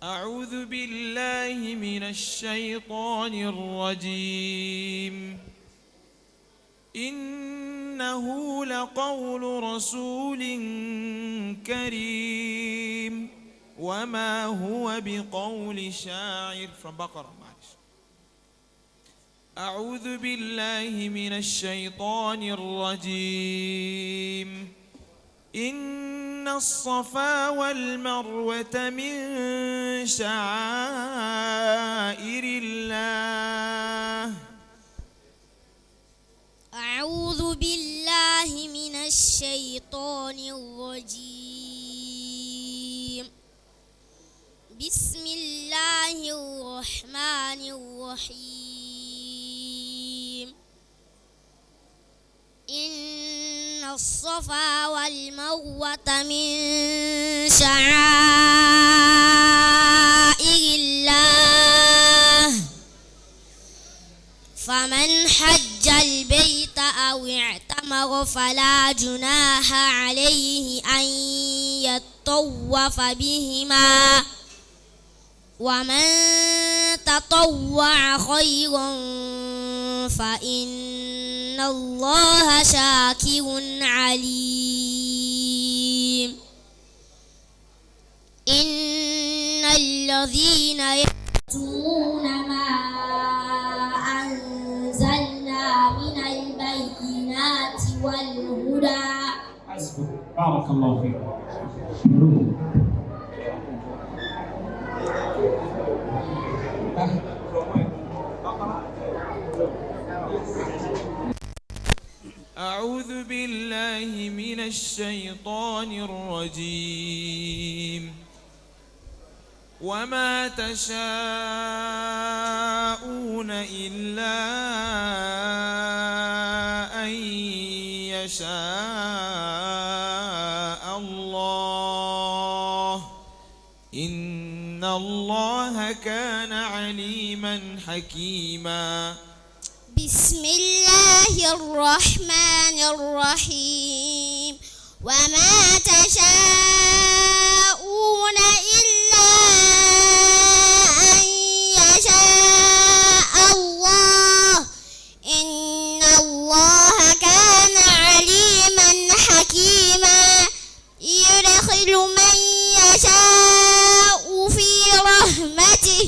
أعوذ بالله من الشيطان الرجيم. إنه لقول رسول كريم وما هو بقول شاعر. From بقرة. أعوذ بالله من الشيطان الرجيم. إن الصفا والمروة من شعائر الله. أعوذ بالله من الشيطان الرجيم. بسم الله الرحمن الرحيم. إن الصفا والمروة من شعائر الله فمن حج البيت أو اعتمر فلا جناح عليه أن يطوف بهما ومن تطوع خيرا فإن الله شاكر عليم. إن الذين يكتمون ما أنزلنا من البينات والهدى. بارك الله فيك. أعوذ بالله من الشيطان الرجيم. وما تشاءون إلا أن يشاء الله. إن الله كان عليما حكيما. بسم الله الرحمن الرحيم. وما تشاءون إلا أن يشاء الله. إن الله كان عليما حكيما. يدخل من يشاء في رحمته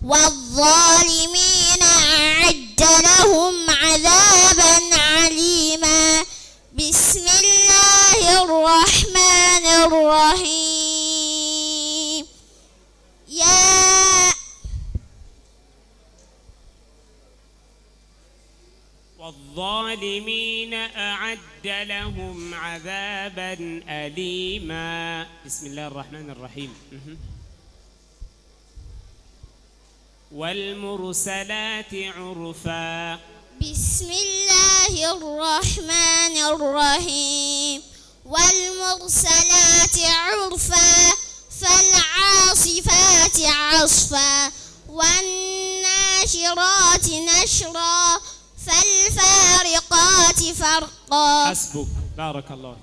والظالمين أعد لهم عذابا عليما. بسم الله الرحمن الرحيم. والظالمين أعد لهم عذابا أليما. بسم الله الرحمن الرحيم. والمرسلات عرفا. بسم الله الرحمن الرحيم. والمرسلات عرفا فالعاصفات عصفا والناشرات نشرا فالفارقات فرقا. حسبك. بارك الله.